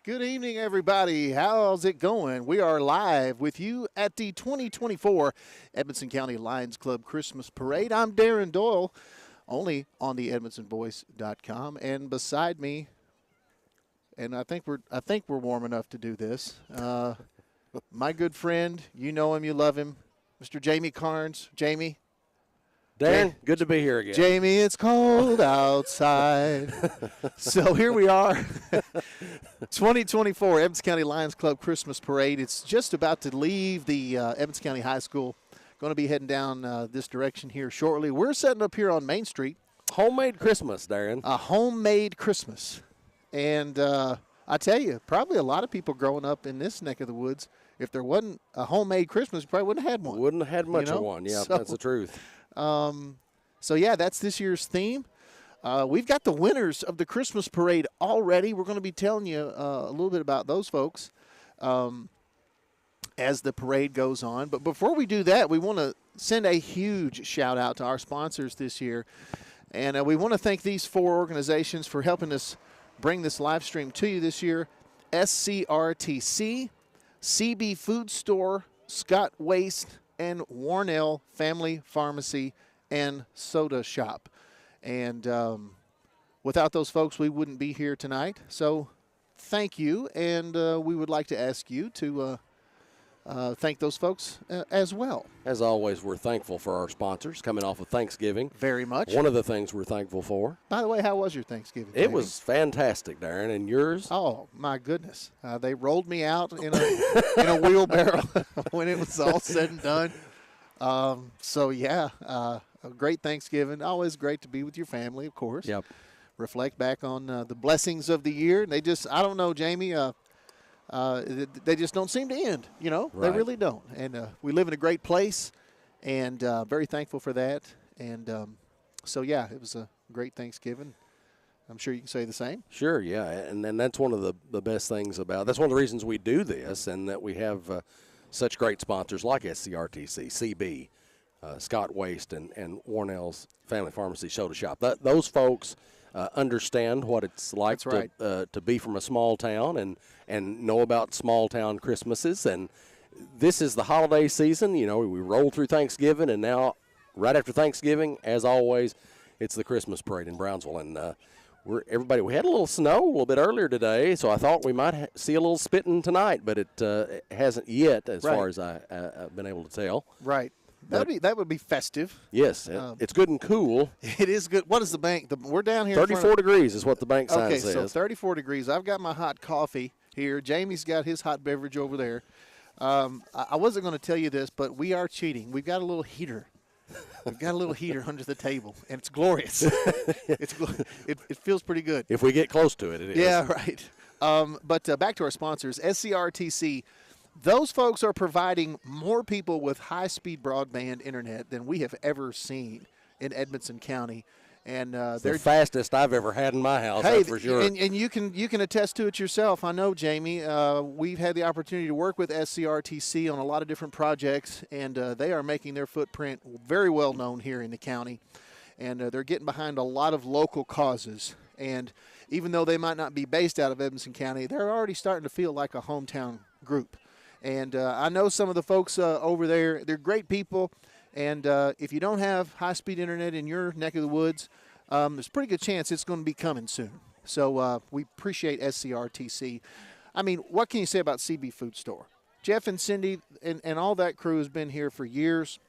Good evening, everybody. How's it going? We are live with you at the 2024 Edmonson County Lions Club Christmas Parade. I'm Darren Doyle, only on the EdmonsonVoice.com, and beside me, and I think we're warm enough to do this. My good friend, you know him, you love him, Mr. Jamie Carnes. Jamie. Darren, good to be here again. Jamie, it's cold outside. So here we are, 2024 Edmonson County Lions Club Christmas Parade. It's just about to leave the Edmonson County High School. Going to be heading down this direction here shortly. We're setting up here on Main Street. Homemade Christmas, Darren. A homemade Christmas. And I tell you, probably a lot of people growing up in this neck of the woods, if there wasn't a homemade Christmas, you probably wouldn't have had one. Wouldn't have had much of one. Yeah, that's the truth. So, yeah, that's this year's theme. We've got the winners of the Christmas parade already. We're going to be telling you a little bit about those folks as the parade goes on. But before we do that, we want to send a huge shout-out to our sponsors this year. And we want to thank these four organizations for helping us bring this live stream to you this year. SCRTC, CB Food Store, Scott Waste, and Warnell Family Pharmacy and Soda Shop. And without those folks, we wouldn't be here tonight. So thank you, and we would like to ask you to thank those folks as well. As always, we're thankful for our sponsors coming off of Thanksgiving. Very much. One of the things we're thankful for. By the way, how was your Thanksgiving? It was fantastic, Darren. And yours? Oh, my goodness. They rolled me out in a wheelbarrow when it was all said and done. So, yeah, a great Thanksgiving. Always great to be with your family, of course. Yep. Reflect back on the blessings of the year. They just, I don't know, Jamie, they just don't seem to end, you know. Right. They really don't. And we live in a great place, and very thankful for that. And so, yeah, it was a great Thanksgiving. I'm sure you can say the same. Sure, yeah. And that's one of the best things about – that's one of the reasons we do this, and that we have such great sponsors like SCRTC, CB, Scott Waste, and Warnell's Family Pharmacy Soda Shop. Those folks understand what it's like to be from a small town and know about small town Christmases. And this is the holiday season. You know, we roll through Thanksgiving, and now right after Thanksgiving, as always, it's the Christmas parade in Brownsville. And we had a little snow a little bit earlier today, so I thought we might see a little spitting tonight, but it hasn't yet as far as I've been able to tell. Right. That would be festive. Yes, it's good and cool. It is good. What is the bank? We're down here. 34 degrees is what the bank sign says. Okay, so 34 degrees. I've got my hot coffee here. Jamie's got his hot beverage over there. I wasn't going to tell you this, but we are cheating. We've got a little heater. We've got a little heater under the table, and it's glorious. It feels pretty good. If we get close to it, it is. Yeah, right. But back to our sponsors, SCRTC. Those folks are providing more people with high-speed broadband internet than we have ever seen in Edmonson County. And they're the fastest I've ever had in my house, that's for sure. And you can attest to it yourself. I know, Jamie. We've had the opportunity to work with SCRTC on a lot of different projects, and they are making their footprint very well known here in the county. And they're getting behind a lot of local causes. And even though they might not be based out of Edmonson County, they're already starting to feel like a hometown group. And I know some of the folks over there, they're great people. And if you don't have high-speed internet in your neck of the woods, there's a pretty good chance it's going to be coming soon. So we appreciate SCRTC. I mean, what can you say about CB Food Store? Jeff and Cindy and all that crew has been here for years.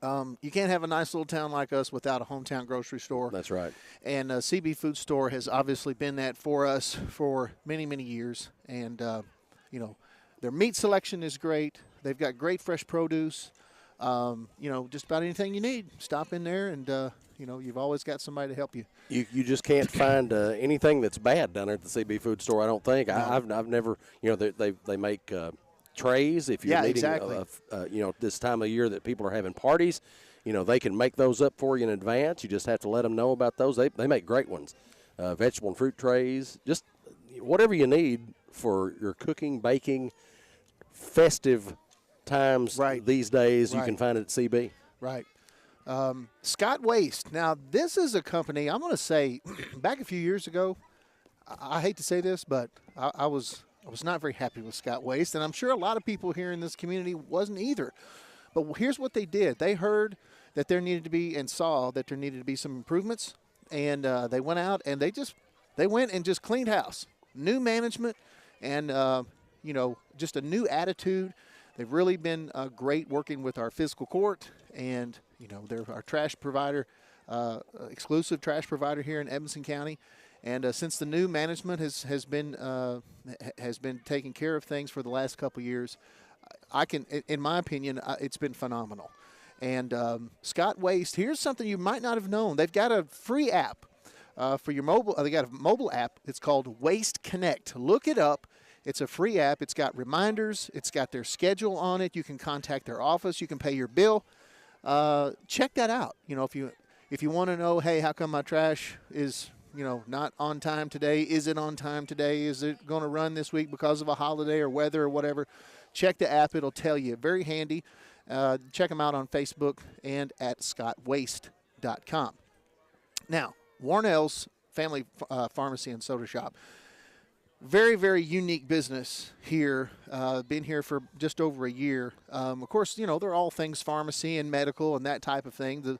You can't have a nice little town like us without a hometown grocery store. That's right. And CB Food Store has obviously been that for us for many, many years. And, you know, their meat selection is great. They've got great fresh produce. You know, just about anything you need. Stop in there, and, you know, you've always got somebody to help you. You just can't find anything that's bad down there at the CB Food Store, I don't think. No. I've never, you know, they make trays if you're needing, you know, this time of year that people are having parties. You know, they can make those up for you in advance. You just have to let them know about those. They make great ones. Vegetable and fruit trays, just whatever you need for your cooking, baking, festive times these days, you can find it at CB. Right. Scott Waste. Now, this is a company, I'm going to say, back a few years ago, I hate to say this, but I was not very happy with Scott Waste, and I'm sure a lot of people here in this community wasn't either. But here's what they did: they heard that there needed to be and saw that there needed to be some improvements, and they went out and they went and just cleaned house, new management, and just a new attitude. They've really been great working with our fiscal court, and they're our trash provider, exclusive trash provider here in Edmonson County. And since the new management has been taking care of things for the last couple years, in my opinion, it's been phenomenal. And Scott Waste, here's something you might not have known. They've got a free app for your mobile. They got a mobile app. It's called Waste Connect. Look it up. It's a free app. It's got reminders. It's got their schedule on it. You can contact their office. You can pay your bill. Check that out. If you want to know, hey, how come my trash is not on time today? Is it on time today? Is it going to run this week because of a holiday or weather or whatever? Check the app. It'll tell you. Very handy. Check them out on Facebook and at scottwaste.com. Now, Warnell's Family Pharmacy and Soda Shop. Very, very unique business here. Been here for just over a year. Of course, they're all things pharmacy and medical and that type of thing. The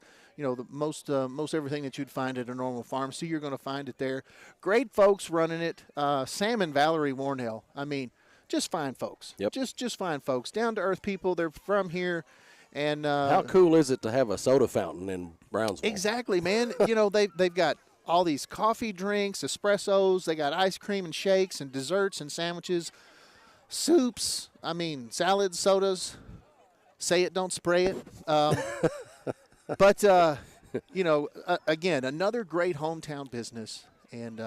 most everything that you'd find at a normal pharmacy, you're going to find it there. Great folks running it. Sam and Valerie Warnell. I mean, just fine folks. Yep. Just fine folks. Down to earth people. They're from here. And how cool is it to have a soda fountain in Brownsville? Exactly, man. They've got all these coffee drinks, espressos. They got ice cream and shakes and desserts and sandwiches, soups. I mean, salads, sodas. Say it, don't spray it. But again, another great hometown business, and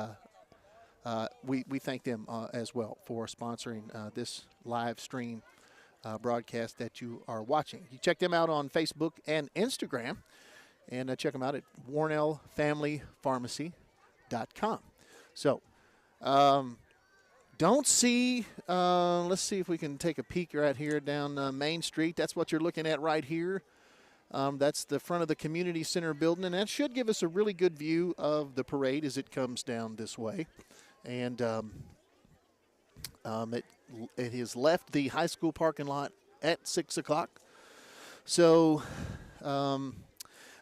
we thank them as well for sponsoring this live stream broadcast that you are watching. You check them out on Facebook and Instagram, and check them out at WarnellFamilyPharmacy.com. So, don't see, let's see if we can take a peek right here down Main Street. That's what you're looking at right here. That's the front of the community center building, and that should give us a really good view of the parade as it comes down this way. And it has left the high school parking lot at 6 o'clock. So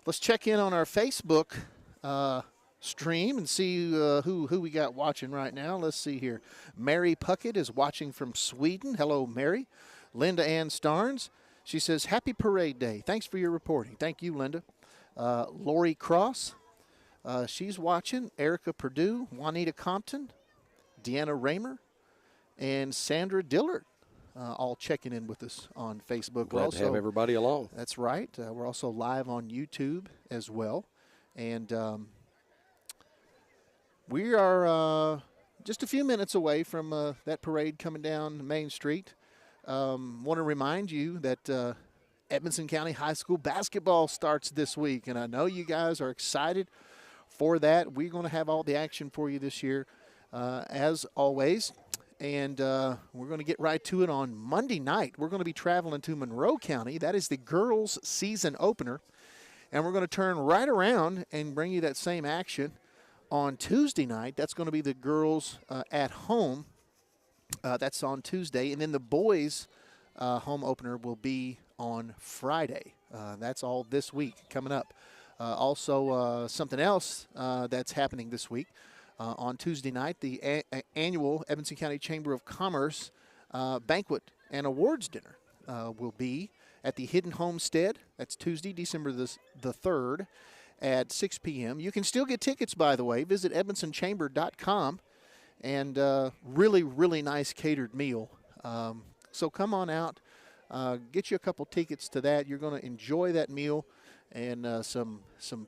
let's check in on our Facebook stream and see who we got watching right now. Let's see here. Mary Puckett is watching from Sweden. Hello, Mary. Linda Ann Starnes. She says, happy parade day. Thanks for your reporting. Thank you, Linda. Lori Cross. She's watching. Erica Purdue. Juanita Compton. Deanna Raymer. And Sandra Dillard. All checking in with us on Facebook. Glad to have everybody along. That's right. We're also live on YouTube as well. And we are just a few minutes away from that parade coming down Main Street. Want to remind you that Edmonson County High School basketball starts this week, and I know you guys are excited for that. We're going to have all the action for you this year, as always, and we're going to get right to it on Monday night. We're going to be traveling to Monroe County. That is the girls' season opener, and we're going to turn right around and bring you that same action on Tuesday night. That's going to be the girls at home. That's on Tuesday. And then the boys' home opener will be on Friday. That's all this week coming up. Also, something else that's happening this week. On Tuesday night, the annual Edmonson County Chamber of Commerce banquet and awards dinner will be at the Hidden Homestead. That's Tuesday, December the 3rd at 6 p.m. You can still get tickets, by the way. Visit EdmonsonChamber.com. And really, really nice catered meal. So come on out, get you a couple tickets to that. You're going to enjoy that meal and some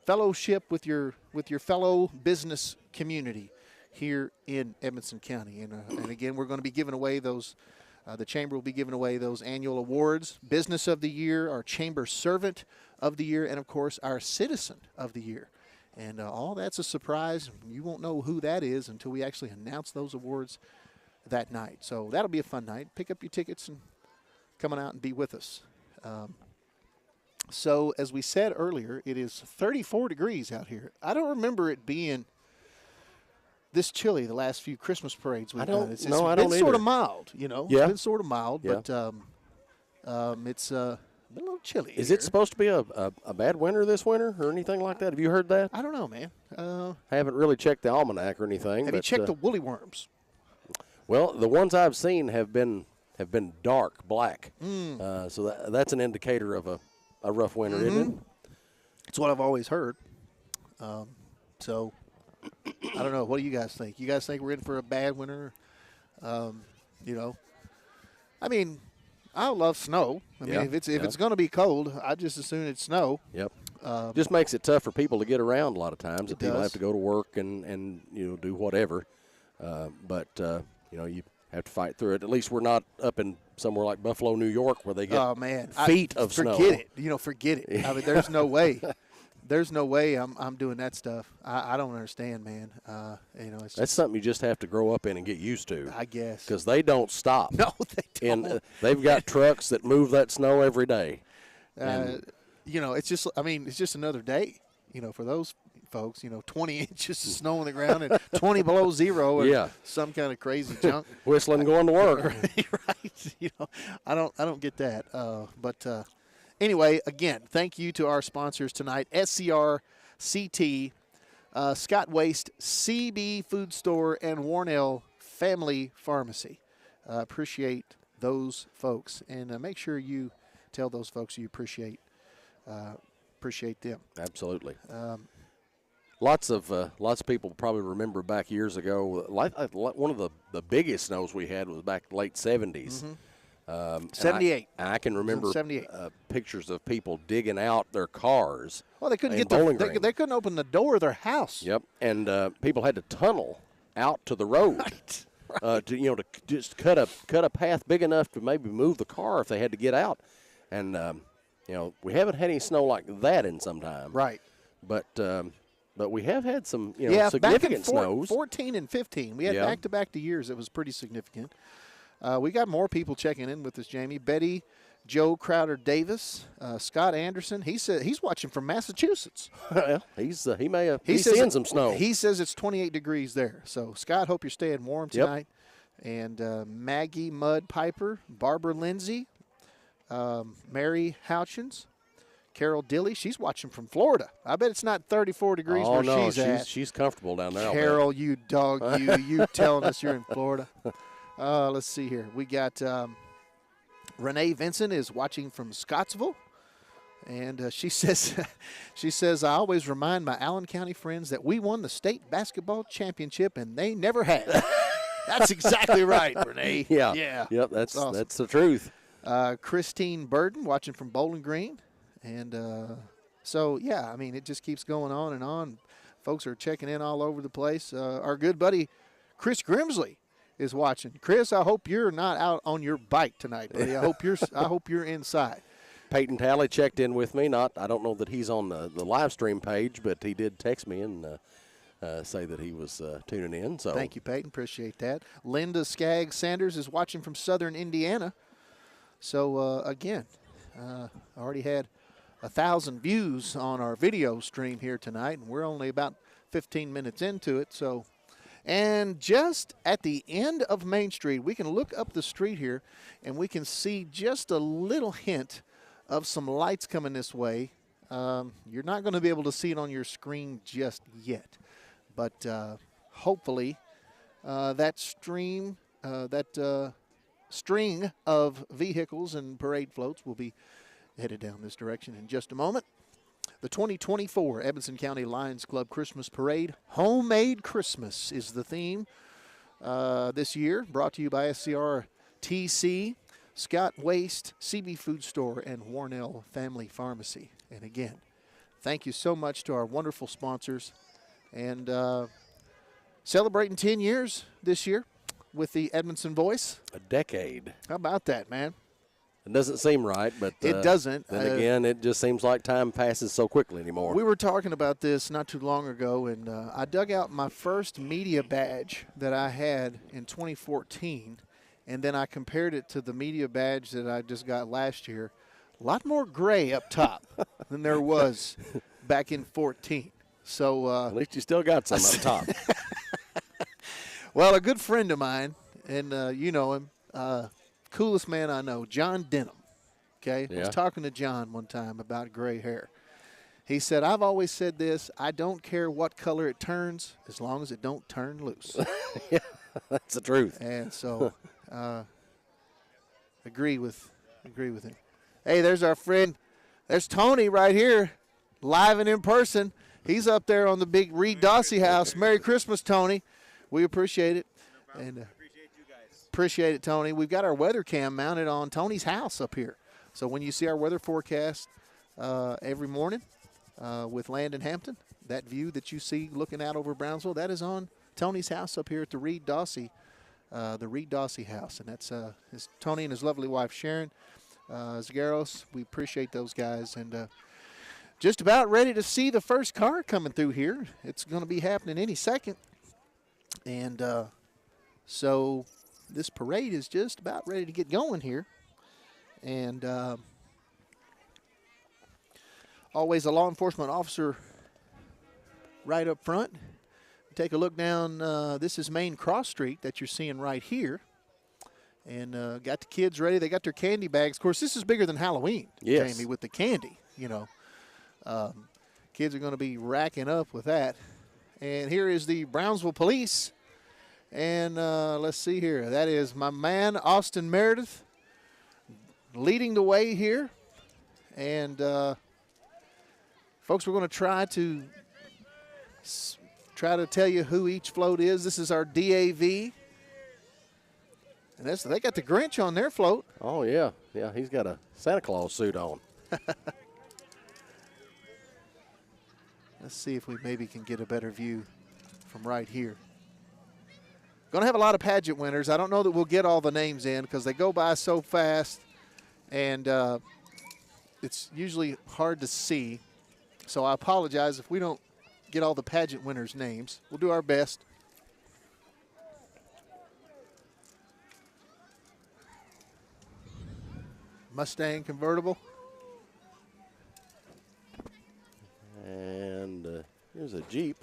fellowship with your fellow business community here in Edmonson County. And again, we're going to be giving away those. The chamber will be giving away those annual awards: Business of the Year, our Chamber Servant of the Year, and of course our Citizen of the Year. And all that's a surprise. You won't know who that is until we actually announce those awards that night. So that'll be a fun night. Pick up your tickets and come on out and be with us. So as we said earlier, it is 34 degrees out here. I don't remember it being this chilly the last few Christmas parades we've done. It's I been don't sort either. of mild, you know. Yeah. It's been sort of mild, Yeah. but it's a little chilly. Is here. it supposed to be a bad winter this winter or anything like that? Have you heard that? I don't know, man. I haven't really checked the almanac or anything. Have you checked the woolly worms? Well, the ones I've seen have been dark black. So that's an indicator of a rough winter, isn't it? That's what I've always heard. So I don't know. What do you guys think? You guys think we're in for a bad winter? You know, I mean, I love snow. I mean, if it's going to be cold, I just as soon it's snow. Yep. Just makes it tough for people to get around a lot of times. It People does. have to go to work and do whatever. But you have to fight through it. At least we're not up in somewhere like Buffalo, New York, where they get feet of snow. Forget it. Forget it. I mean, there's no way. There's no way I'm doing that stuff. I don't understand, man. It's That's something you just have to grow up in and get used to. I guess. Because they don't stop. No, they don't. And they've got trucks that move that snow every day. It's just. I mean, it's just another day. For those folks, 20 inches of snow on the ground and 20 below zero, or some kind of crazy junk. Whistling, going to work. Right. I don't get that. But anyway, again, thank you to our sponsors tonight: SCR, CT, Scott Waste, CB Food Store, and Warnell Family Pharmacy. Appreciate those folks, and make sure you tell those folks you appreciate them. Absolutely. Lots of people probably remember back years ago. One of the biggest snows we had was back late 70s. 78. I can remember 78. Pictures of people digging out their cars. Well, they couldn't they couldn't open the door of their house. Yep, and people had to tunnel out to the road. Right. To just cut a path big enough to maybe move the car if they had to get out. And we haven't had any snow like that in some time. Right. But we have had some significant back in snows. 14 and 15. We had back-to-back years that was pretty significant. We got more people checking in with us, Jamie. Betty, Joe Crowder Davis, Scott Anderson. He said he's watching from Massachusetts. Well, he's seeing some snow. He says it's 28 degrees there. So, Scott, hope you're staying warm tonight. And Maggie Mudd Piper, Barbara Lindsay, Mary Houchins, Carol Dilly. She's watching from Florida. I bet it's not 34 degrees where she's at. She's comfortable down there. Carol, you dog, you telling us you're in Florida. Let's see here. We got Renee Vincent is watching from Scottsville. And she says, I always remind my Allen County friends that we won the state basketball championship and they never had. That's exactly right, Renee. Yeah. Yep, that's awesome. That's the truth. Christine Burden watching from Bowling Green. And it just keeps going on and on. Folks are checking in all over the place. Our good buddy Chris Grimsley is watching. Chris, I hope you're not out on your bike tonight, buddy. I hope you're inside. Peyton Talley checked in with me. I don't know that he's on the live stream page, but he did text me and say that he was tuning in. So thank you, Peyton. Appreciate that. Linda Skaggs Sanders is watching from Southern Indiana. So again, already had 1,000 views on our video stream here tonight, and we're only about 15 minutes into it. So, and just at the end of Main Street, we can look up the street here, and we can see just a little hint of some lights coming this way. You're not going to be able to see it on your screen just yet, but hopefully that string of vehicles and parade floats will be headed down this direction in just a moment. The 2024 Edmonson County Lions Club Christmas Parade, Homemade Christmas, is the theme this year, brought to you by SCR TC, Scott Waste, CB Food Store, and Warnell Family Pharmacy. And again, thank you so much to our wonderful sponsors. And celebrating 10 years this year with the Edmondson Voice. A decade. How about that, man? It doesn't seem right, but it doesn't. Then again, it just seems like time passes so quickly anymore. We were talking about this not too long ago, and I dug out my first media badge that I had in 2014, and then I compared it to the media badge that I just got last year. A lot more gray up top than there was back in 14. So at least you still got some up top. Well, a good friend of mine, and you know him, coolest man I know, John Denham. Okay, I Yeah. was talking to John one time about gray hair. He said, "I've always said this. I don't care what color it turns, as long as it don't turn loose." Yeah, that's the truth. And so, agree with him. Hey, there's our friend. There's Tony right here, live and in person. He's up there on the big Reed Dossie house. Merry Christmas, Tony. We appreciate it. And Appreciate you guys. appreciate it, Tony. We've got our weather cam mounted on Tony's house up here. So when you see our weather forecast every morning with Landon Hampton, that view that you see looking out over Brownsville, that is on Tony's house up here at the Reed Dossie house. And that's Tony and his lovely wife, Sharon Zagaros. We appreciate those guys. And just about ready to see the first car coming through here. It's going to be happening any second. And so this parade is just about ready to get going here. And always a law enforcement officer right up front. Take a look down. This is Main Cross Street that you're seeing right here. And got the kids ready. They got their candy bags. Of course, this is bigger than Halloween, Yes. Jamie, with the candy, you know. Kids are going to be racking up with that. And here is the Brownsville Police. And let's see here. That is my man, Austin Meredith, leading the way here. And, folks, we're going to try to tell you who each float is. This is our DAV. And they got the Grinch on their float. Oh, yeah. Yeah, he's got a Santa Claus suit on. Let's see if we maybe can get a better view from right here. Going to have a lot of pageant winners. I don't know that we'll get all the names in because they go by so fast, and it's usually hard to see. So I apologize if we don't get all the pageant winners' names. We'll do our best. Mustang convertible. And here's a Jeep.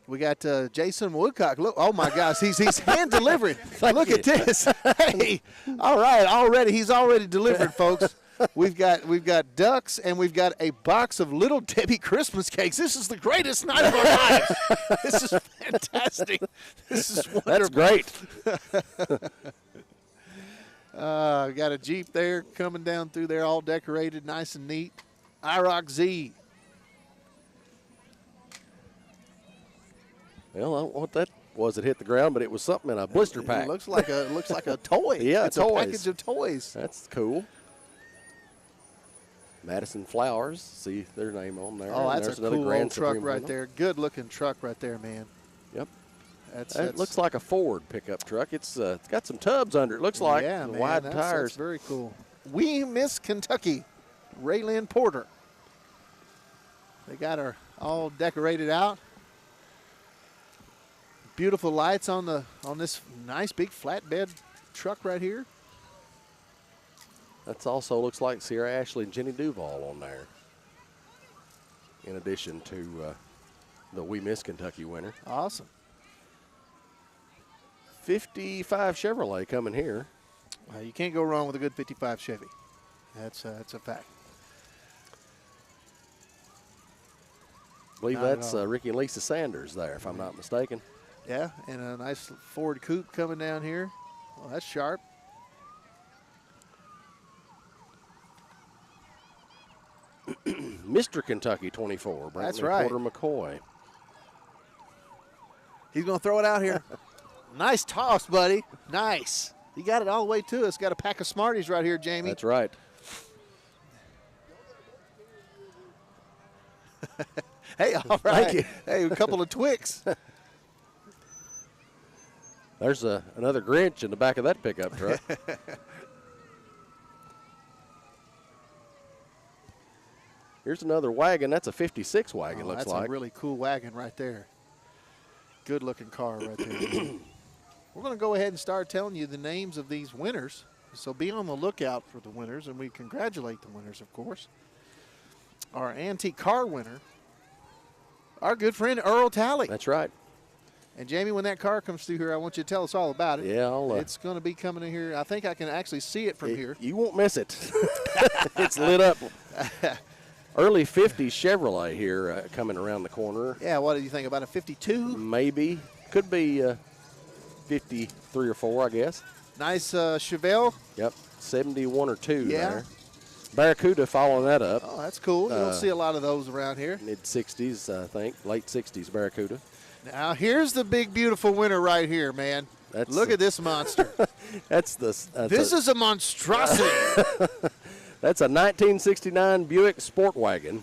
We got Jason Woodcock. Look, oh my gosh, he's hand delivering. Look at this. Hey, all right, he's already delivered, folks. We've got ducks and we've got a box of Little Debbie Christmas cakes. This is the greatest night of our lives. This is fantastic. This is wonderful. That's great. Got a Jeep there coming down through there, all decorated, nice and neat. IROC Z. Well, I don't know what that was that hit the ground, but it was something in a blister pack. It looks like a toy. Yeah, it's toys. a package of toys. That's cool. Madison Flowers, see their name on there. Oh, And that's there's a another cool Grand old truck Supreme right window. there. Good looking truck right there, man. Yep. That's It looks like a Ford pickup truck. It's got some tubs under it. Looks like yeah, man, wide that's tires. very cool. We Miss Kentucky, Raylyn Porter. They got her all decorated out. Beautiful lights on this nice big flatbed truck right here. That's also looks like Sierra Ashley and Jenny Duval on there. In addition to the We Miss Kentucky winner. Awesome. 55 Chevrolet coming here. You can't go wrong with a good 55 Chevy. That's a fact. I believe Not at that's all. Ricky and Lisa Sanders there, if I'm not mistaken. Yeah, and a nice Ford coupe coming down here. Well, that's sharp. Mr. Kentucky 24, That's Brantley right. Porter McCoy. He's going to throw it out here. Nice toss, buddy. Nice. He got it all the way to us. Got a pack of Smarties right here, Jamie. That's right. Hey, all right. Hey, a couple of Twix. There's another Grinch in the back of that pickup truck. Here's another wagon. That's a 56 wagon, looks that's like. a really cool wagon right there. Good looking car right there. We're going to go ahead and start telling you the names of these winners. So be on the lookout for the winners, and we congratulate the winners, of course. Our antique car winner, our good friend Earl Talley. That's right. And, Jamie, when that car comes through here, I want you to tell us all about it. Yeah, it's going to be coming in here. I think I can actually see it from here. You won't miss it. It's lit up. Early 50s Chevrolet here coming around the corner. Yeah, what do you think, about a 52? Maybe. Could be 53 or 4, I guess. Nice Chevelle. Yep, 71 or 2 Yeah. there. Barracuda following that up. Oh, that's cool. You don't see a lot of those around here. Mid-60s, I think. Late 60s Barracuda. Now, here's the big, beautiful winner right here, man. Look at this monster. This is a monstrosity. That's a 1969 Buick Sport Wagon.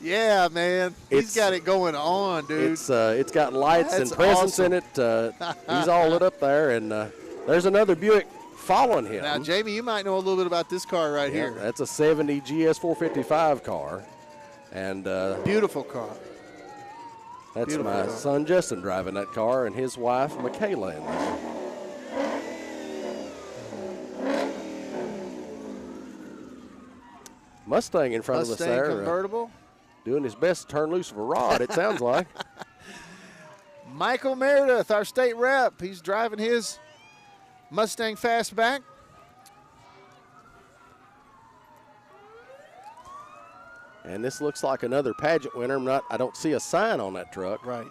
Yeah, man. He's got it going on, dude. It's got lights and presents in it. He's all lit up there, and there's another Buick following him. Now, Jamie, you might know a little bit about this car right here. That's a 70 GS 455 car, and beautiful car. That's beautiful my car. son Justin driving that car, and his wife Michaela in there. Mustang in front of us there. Convertible. Doing his best to turn loose of a rod, it sounds like. Michael Meredith, our state rep. He's driving his Mustang Fastback. And this looks like another pageant winner. I don't see a sign on that truck. Right.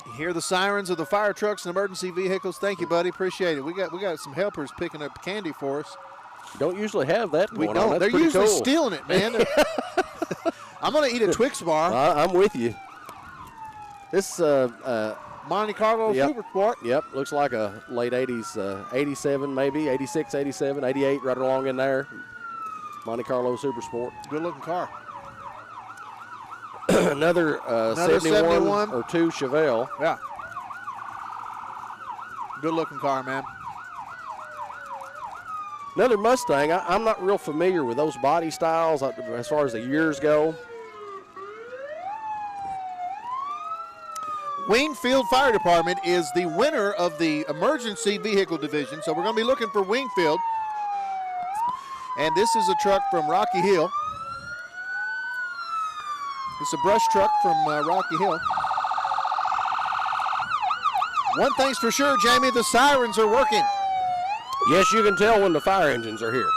You hear the sirens of the fire trucks and emergency vehicles. Thank you, buddy. Appreciate it. We got some helpers picking up candy for us. Don't usually have that going We don't. on. They're usually stealing it, man. I'm going to eat a Twix bar. I'm with you. This Monte Carlo Super Sport. Yep, looks like a late 80s, 87 maybe, 86, 87, 88, right along in there. Monte Carlo Super Sport. Good-looking car. Another 71 or 2 Chevelle. Yeah. Good-looking car, man. Another Mustang. I'm not real familiar with those body styles as far as the years go. Wingfield Fire Department is the winner of the emergency vehicle division, so we're going to be looking for Wingfield. And this is a truck from Rocky Hill. It's a brush truck from Rocky Hill. One thing's for sure, Jamie, the sirens are working. Yes, you can tell when the fire engines are here.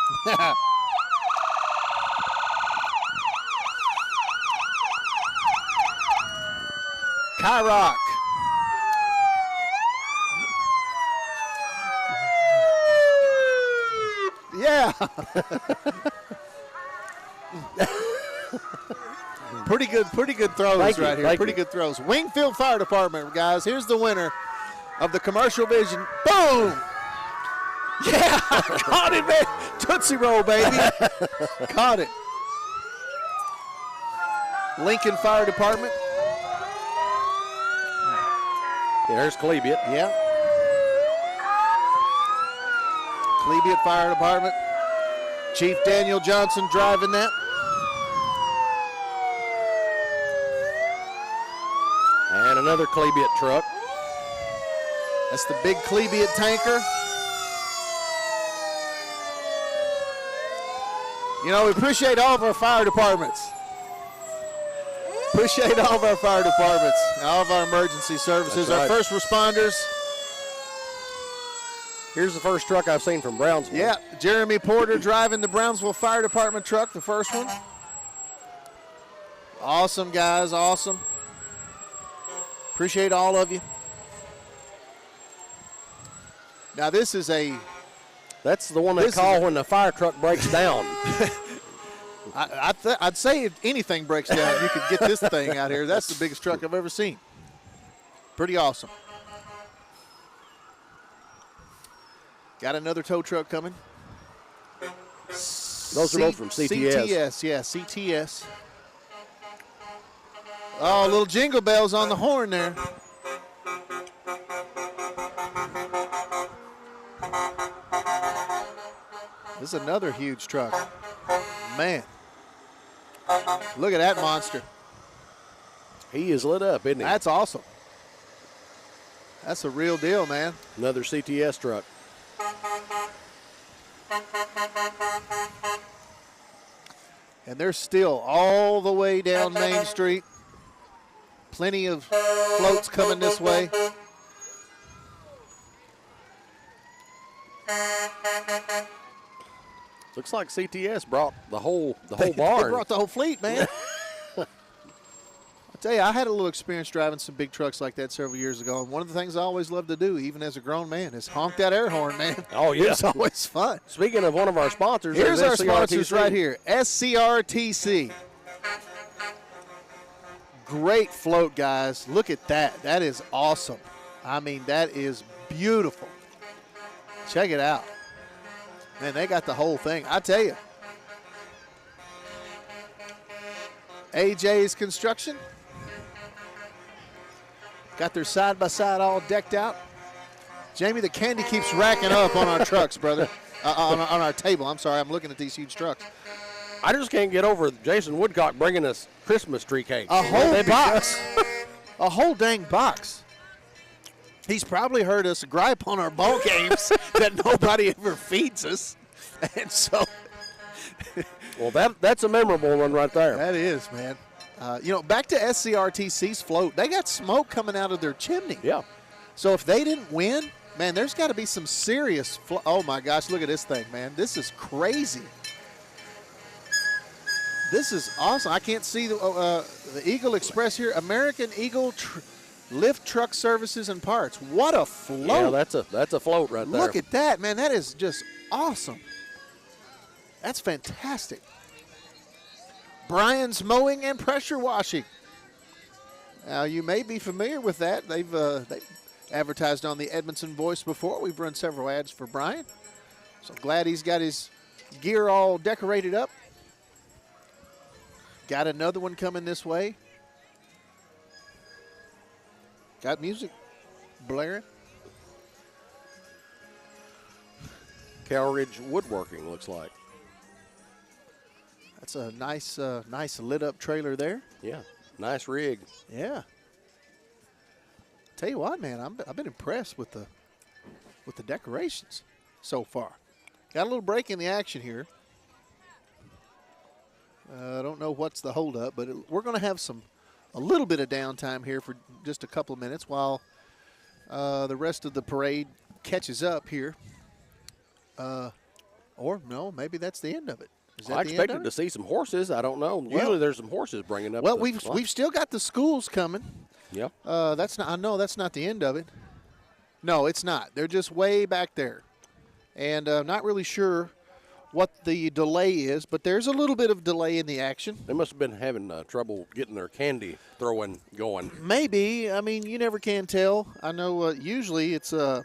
Kyrock. Yeah. Pretty good throws right here. Pretty good throws. Wingfield Fire Department, guys. Here's the winner of the commercial vision. Boom! Yeah, caught it, man. Tootsie Roll, baby. Caught it. Lincoln Fire Department. There's Klebiet. Yeah. Klebiet Fire Department. Chief Daniel Johnson driving that. And another Klebiet truck. That's the big Klebiet tanker. You know, we appreciate all of our fire departments. Appreciate all of our fire departments, all of our emergency services, That's right. our first responders. Here's the first truck I've seen from Brownsville. Yeah, Jeremy Porter driving the Brownsville Fire Department truck, the first one. Awesome, guys, awesome. Appreciate all of you. Now, this is That's the one they call when the fire truck breaks down. I'd say if anything breaks down, you could get this thing out here. That's the biggest truck I've ever seen. Pretty awesome. Got another tow truck coming. Those are both from CTS. CTS, yeah, CTS. Oh, little jingle bells on the horn there. This is another huge truck. Man. Look at that monster. He is lit up, isn't he? That's awesome. That's a real deal, man. Another CTS truck. And they're still all the way down Main Street. Plenty of floats coming this way. Looks like CTS brought the whole They barn. brought the whole fleet, man. I tell you, I had a little experience driving some big trucks like that several years ago, and one of the things I always loved to do, even as a grown man, is honk that air horn, man. Oh, yeah. It's always fun. Speaking of one of our sponsors, Here's there's our sponsors SCRTC. right here, SCRTC. Great float, guys. Look at that. That is awesome. I mean, that is beautiful. Check it out. Man, they got the whole thing. I tell you. AJ's Construction. Got their side-by-side all decked out. Jamie, the candy keeps racking up on our trucks, brother. On our table. I'm sorry. I'm looking at these huge trucks. I just can't get over Jason Woodcock bringing us Christmas tree cake. A whole box. A whole dang box. He's probably heard us gripe on our ball games that nobody ever feeds us. And so. Well, that's a memorable one right there. That is, man. Back to SCRTC's float. They got smoke coming out of their chimney. Yeah. So if they didn't win, man, there's got to be some serious oh, my gosh, look at this thing, man. This is crazy. This is awesome. I can't see the Eagle Express here. American Eagle Lift Truck Services and Parts. What a float. Yeah, that's a float right there. Look at that, man. That is just awesome. That's fantastic. Brian's Mowing and Pressure Washing. Now, you may be familiar with that. They've advertised on the Edmondson Voice before. We've run several ads for Brian. So glad he's got his gear all decorated up. Got another one coming this way. Got music blaring. Calridge Woodworking looks like. That's a nice lit up trailer there. Yeah, nice rig. Yeah. Tell you what, man, I've been impressed with the decorations so far. Got a little break in the action here. I don't know what's the holdup, but we're going to have a little bit of downtime here for just a couple of minutes while the rest of the parade catches up here. Or no, maybe that's the end of it. Is that I the end expected of to it? see some horses. I don't know. Well- Usually there's some horses bringing up. Well, the we've line. still got the schools coming. Yep. I know that's not the end of it. No, it's not. They're just way back there. And not really sure what the delay is, but there's a little bit of delay in the action. They must have been having trouble getting their candy throwing going. Maybe. I mean, you never can tell. I know usually it's like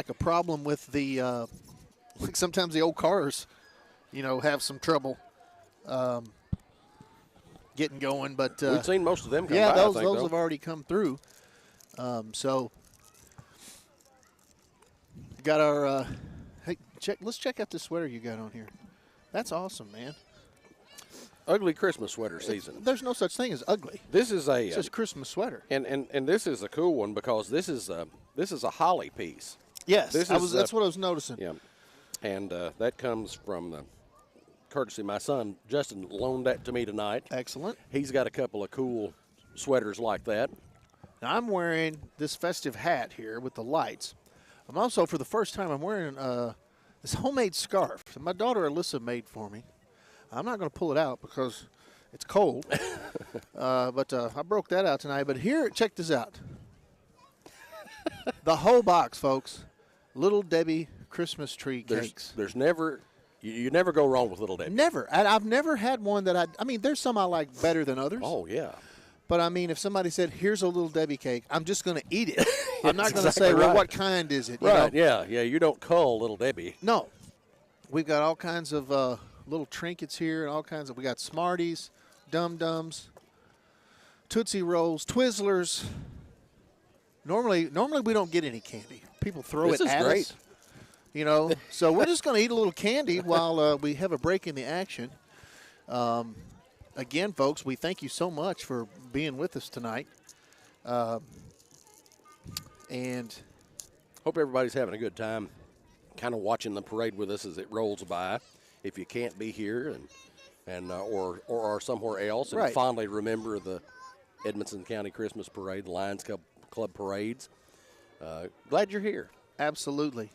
a problem with the like sometimes the old cars, have some trouble getting going. But We've seen most of them come yeah, by, those I think, though. have already come through. So got our hey, let's check out this sweater you got on here. That's awesome, man. Ugly Christmas sweater season. There's no such thing as ugly. This is a It's just Christmas sweater. and this is a cool one because this is a holly piece. Yes, This is, that's what I was noticing. Yeah, and that comes from the courtesy my son Justin loaned that to me tonight. Excellent. He's got a couple of cool sweaters like that. Now I'm wearing this festive hat here with the lights. I'm also, for the first time, I'm wearing this homemade scarf that my daughter Alyssa made for me. I'm not going to pull it out because it's cold, but I broke that out tonight. But here, check this out. The whole box, folks. Little Debbie Christmas tree cakes. There's never you never go wrong with Little Debbie. Never. I've never had one that I mean, there's some I like better than others. Oh yeah. But, I mean, if somebody said, here's a Little Debbie cake, I'm just going to eat it. I'm not going to exactly say, well, right. what kind is it? Right. Yeah. You don't cull Little Debbie. No. We've got all kinds of little trinkets here and all kinds of – we got Smarties, Dum Dums, Tootsie Rolls, Twizzlers. Normally we don't get any candy. People throw This it is at great. us. So we're just going to eat a little candy while we have a break in the action. Again, folks, we thank you so much for being with us tonight. And Hope everybody's having a good time kind of watching the parade with us as it rolls by. If you can't be here and or are somewhere else and Right. fondly remember the Edmonson County Christmas Parade, the Lions Club parades. Glad you're here. Absolutely.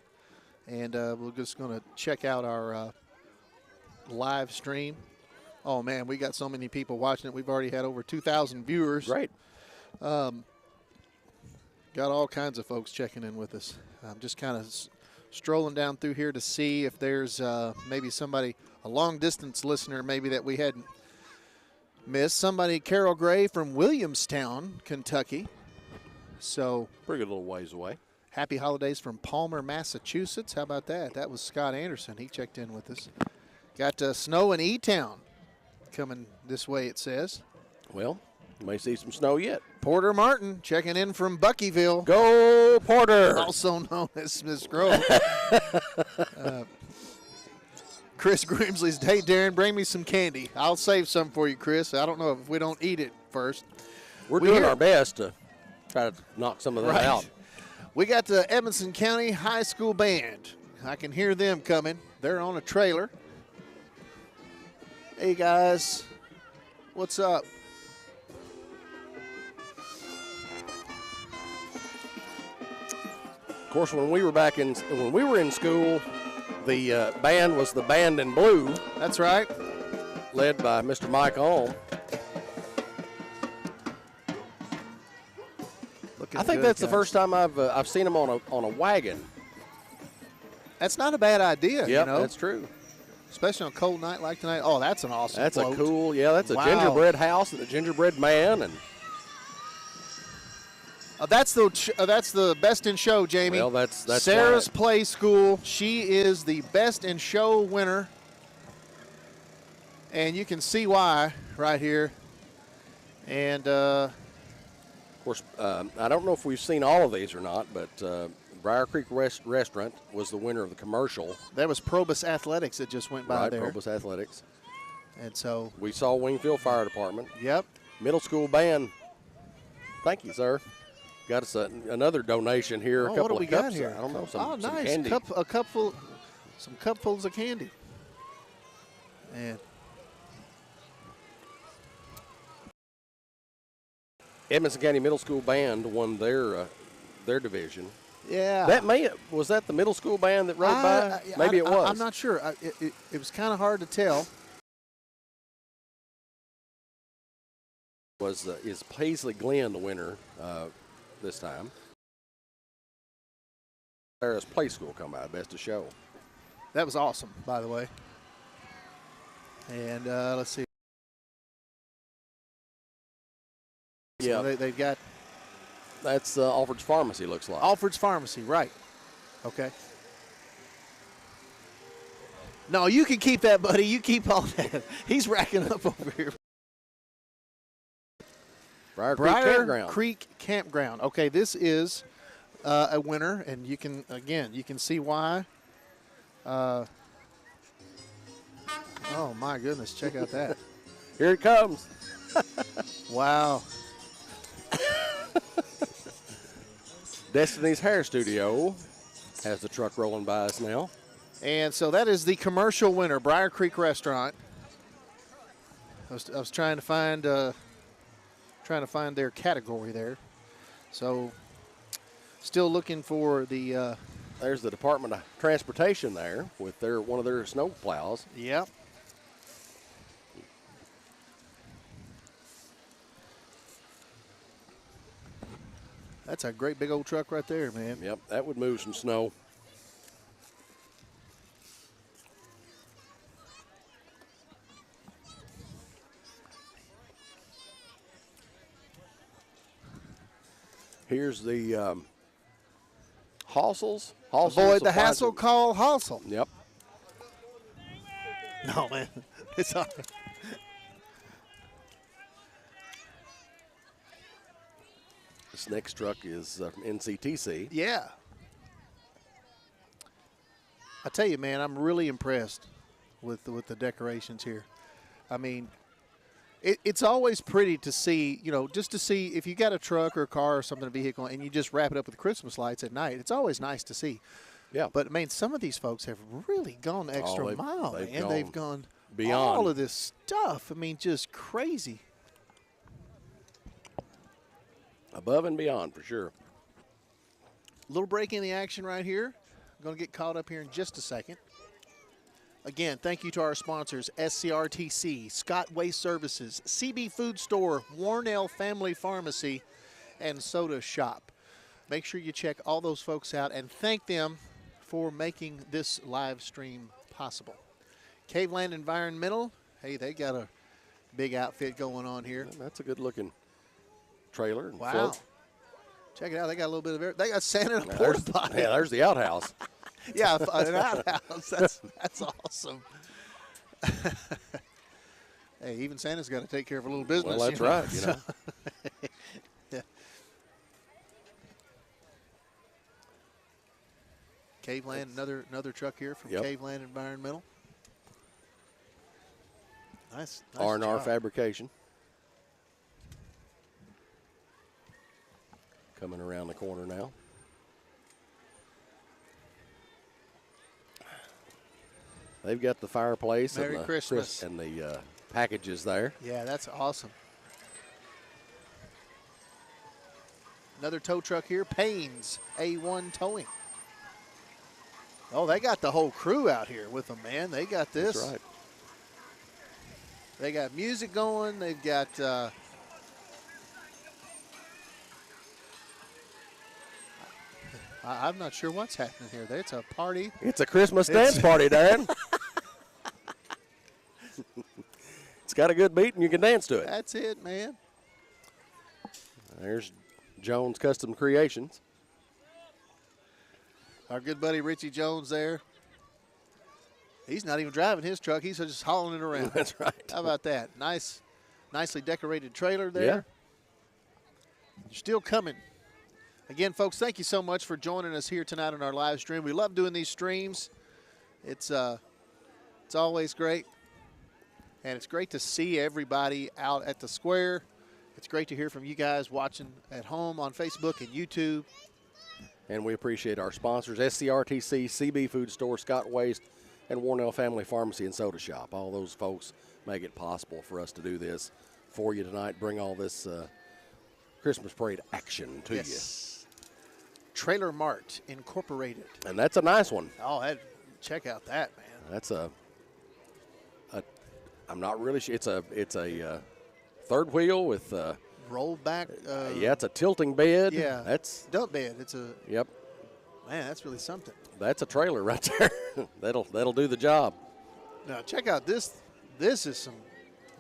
And we're just going to check out our live stream. Oh, man, we got so many people watching it. We've already had over 2,000 viewers. Great. Got all kinds of folks checking in with us. I'm just kind of strolling down through here to see if there's maybe somebody, a long-distance listener maybe that we hadn't missed. Somebody, Carol Gray from Williamstown, Kentucky. So pretty good little ways away. Happy holidays from Palmer, Massachusetts. How about that? That was Scott Anderson. He checked in with us. Got snow in E-Town coming this way, it says. Well, you may see some snow yet. Porter Martin checking in from Buckyville. Go Porter! Also known as Smith Grove. Chris Grimsley's, hey, Darren, bring me some candy. I'll save some for you, Chris. I don't know if we don't eat it first. We're doing our best to try to knock some of that out. We got the Edmonson County High School Band. I can hear them coming. They're on a trailer. Hey, guys. What's up? Of course, when we were in school, the band was the Band in Blue. That's right. Led by Mr. Mike Olm. I think that's the first time I've seen them on a wagon. That's not a bad idea. Yeah, you know? That's true. Especially on a cold night like tonight. Oh, that's an awesome That's float. a cool, that's a gingerbread house and a gingerbread man. And that's the best in show, Jamie. well, that's Sarah's right. Play School. She is the best in show winner. And you can see why right here. And of course, I don't know if we've seen all of these or not, but Briar Creek Restaurant was the winner of the commercial. that was Probus Athletics that just went by Right, there. Probus Athletics. And so, We saw Wingfield Fire Department. yep. Middle school band. Thank you, sir. Got us another donation here. Oh, a couple what do of we cups. got here? I don't know. Some nice. candy. Some cupfuls of candy. And Edmonson County Middle School Band won their division. yeah. Was that the middle school band that rode by? Maybe it was. I'm not sure. It was kind of hard to tell. Is Paisley Glen the winner this time? Sarah's Play School come by, best of show. That was awesome, by the way. And let's see. Yeah, So they've got that's Alfred's Pharmacy. Looks like. Alfred's Pharmacy, right? Okay. No, you can keep that, buddy. You keep all that. He's racking up over here. Briar Creek Campground. Creek Campground. Okay, this is a winner, and you can see why. Oh my goodness! Check out that. Here it comes. Wow. Destiny's Hair Studio has the truck rolling by us now. And so that is the commercial winner, Briar Creek Restaurant. I was trying to find their category there. So still looking for the There's the Department of Transportation there with one of their snow plows. Yep. That's a great big old truck right there, man. Yep, that would move some snow. Here's the Hossels. Avoid the hassle, call Hossel. Yep. No, man. It's all right. This next truck is from NCTC. Yeah. I tell you, man, I'm really impressed with the decorations here. I mean, it's always pretty to see, just to see if you got a truck or a car or something, a vehicle, and you just wrap it up with Christmas lights at night. It's always nice to see. Yeah. But, I mean, some of these folks have really gone the extra mile, man. They've gone beyond all of this stuff. I mean, just crazy. Above and beyond, for sure. Little break in the action right here. I'm going to get caught up here in just a second. Again, thank you to our sponsors, SCRTC, Scott Waste Services, CB Food Store, Warnell Family Pharmacy, and Soda Shop. Make sure you check all those folks out and thank them for making this live stream possible. Caveland Environmental, hey, they got a big outfit going on here. That's a good-looking trailer and wow. float. Check it out. They got a little bit of they got Santa in a porta potty. Yeah, there's the outhouse. Yeah, an outhouse. That's awesome. Hey, even Santa's got to take care of a little business. Well, that's right. You know. Yeah. Caveland, another truck here from Caveland Environmental. Nice R&R job. Fabrication. Coming around the corner now. They've got the fireplace Merry and Christmas. and the packages there. Yeah, that's awesome. Another tow truck here, Payne's A1 Towing. Oh, they got the whole crew out here with them, man. They got this. That's right. They got music going. They've got I'm not sure what's happening here. It's a party. It's a Christmas dance party, Darren. It's got a good beat and you can dance to it. That's it, man. There's Jones Custom Creations. Our good buddy Richie Jones there. He's not even driving his truck. He's just hauling it around. That's right. How about that? Nicely decorated trailer there. Yeah. Still coming. Again, folks, thank you so much for joining us here tonight on our live stream. We love doing these streams. It's always great. And it's great to see everybody out at the square. It's great to hear from you guys watching at home on Facebook and YouTube. And we appreciate our sponsors, SCRTC, CB Food Store, Scott Waste, and Warnell Family Pharmacy and Soda Shop. All those folks make it possible for us to do this for you tonight, bring all this Christmas parade action to you. Trailer Mart Incorporated. And that's a nice one. Oh, check out that, man. That's I'm not really sure. It's a third wheel with roll back. Yeah, it's a tilting bed. Yeah, that's dump bed. It's a. Yep. Man, that's really something. That's a trailer right there. that'll do the job. Now check out this. This is some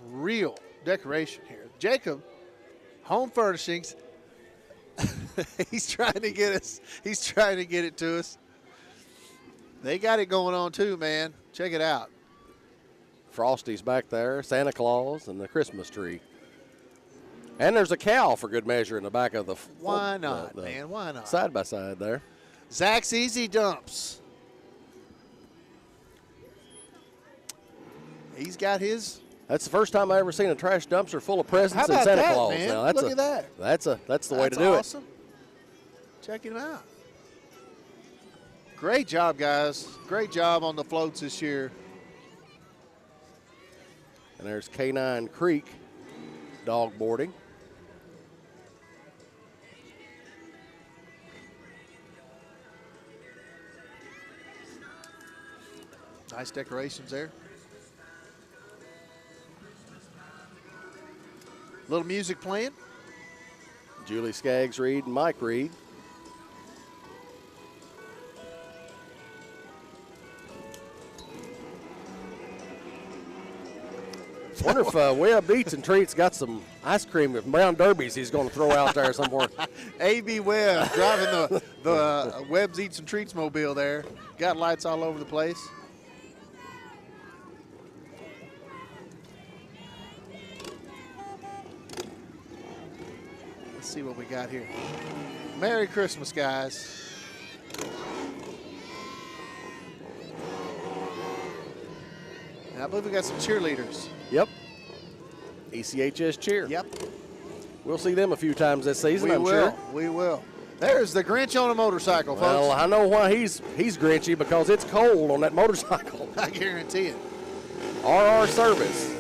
real decoration here. Jacob, Home Furnishings. He's trying to get us. He's trying to get it to us. They got it going on too, man. Check it out. Frosty's back there, Santa Claus, and the Christmas tree. And there's a cow for good measure in the back of the. Why not, man? Why not? Side by side there. Zach's Easy Dumps. He's got his. That's the first time I ever seen a trash dumpster full of presents How and about Santa that, Claus. man? Now, Look at that. That's the way to do awesome. Check him out. Great job, guys. Great job on the floats this year. And there's Canine Creek dog boarding. Nice decorations there. Little music playing. Julie Skaggs Reed and Mike Reed. Wonder if Webb Eats and Treats got some ice cream with brown derbies he's going to throw out there somewhere. A.B. Webb driving the Webb's Eats and Treats mobile there. Got lights all over the place. Let's see what we got here. Merry Christmas, guys. And I believe we got some cheerleaders. Yep. ECHS cheer. Yep. We'll see them a few times this season, We I'm will. sure. We will. There's the Grinch on a motorcycle, Well, folks. I know why he's grinchy, because it's cold on that motorcycle. I guarantee it. RR Service.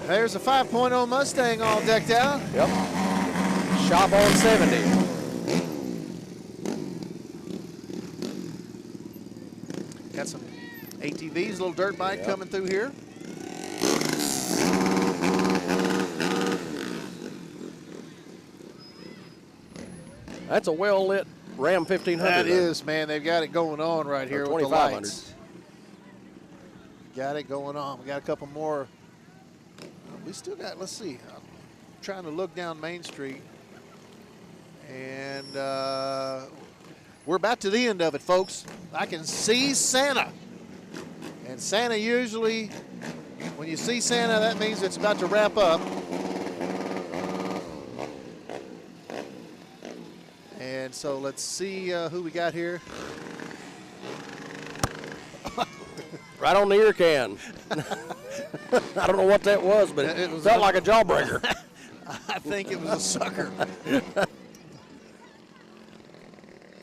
There's a 5.0 Mustang all decked out. Yep. Shop on 70. Got some ATVs, little dirt bike coming through here. That's a well-lit Ram 1500. That is, man. They've got it going on right here with the lights. Got it going on. We got a couple more. We still got, let's see. I'm trying to look down Main Street. And we're about to the end of it, folks. I can see Santa. And Santa usually, when you see Santa, that means it's about to wrap up. And so let's see who we got here. Right on the ear can. I don't know what that was, but it felt like a jawbreaker. I think it was a sucker.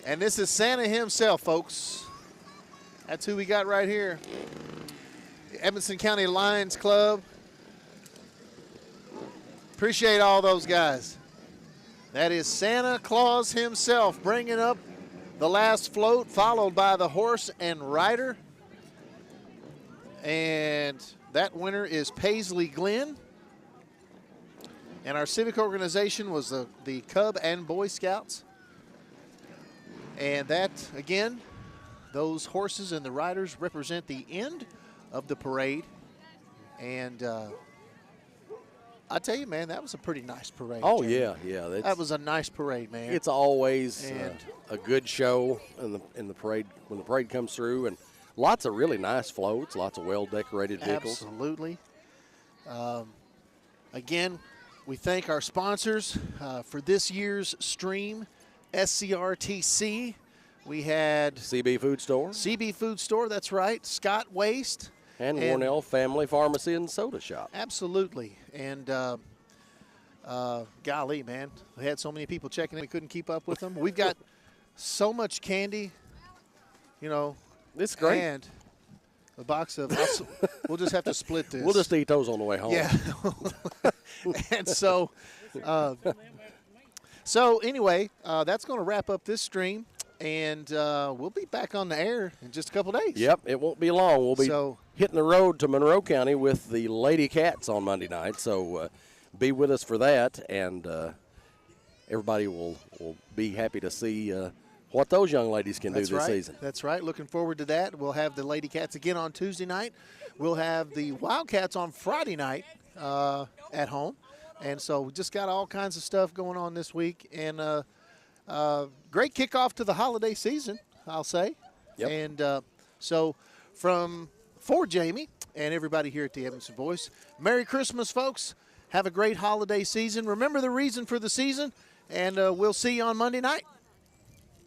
And this is Santa himself, folks. That's who we got right here. Evanston County Lions Club. Appreciate all those guys. That is Santa Claus himself bringing up the last float, followed by the horse and rider. And that winner is Paisley Glenn. And our civic organization was the Cub and Boy Scouts. And that, again, those horses and the riders represent the end of the parade. And I tell you, man, that was a pretty nice parade. Oh, Jamie. yeah. That was a nice parade, man. It's always a good show in the parade when the parade comes through, and lots of really nice floats, lots of well-decorated vehicles. Absolutely. Again, we thank our sponsors for this year's stream, SCRTC. We had CB Food Store. CB Food Store, that's right. Scott Waste. And Warnell Family Pharmacy and Soda Shop. Absolutely. And golly, man, we had so many people checking in, we couldn't keep up with them. We've got so much candy, you know. It's great. And a box of, we'll just have to split this. We'll just eat those on the way home. Yeah. And so anyway, that's going to wrap up this stream. And we'll be back on the air in just a couple days. Yep, it won't be long. We'll be hitting the road to Monroe County with the Lady Cats on Monday night. So be with us for that, and everybody will be happy to see what those young ladies can do this season. That's right. Looking forward to that. We'll have the Lady Cats again on Tuesday night. We'll have the Wildcats on Friday night at home. And so we just got all kinds of stuff going on this week. And great kickoff to the holiday season, I'll say. Yep. And so for Jamie and everybody here at the Evanston Voice, Merry Christmas, folks. Have a great holiday season. Remember the reason for the season, and we'll see you on Monday night.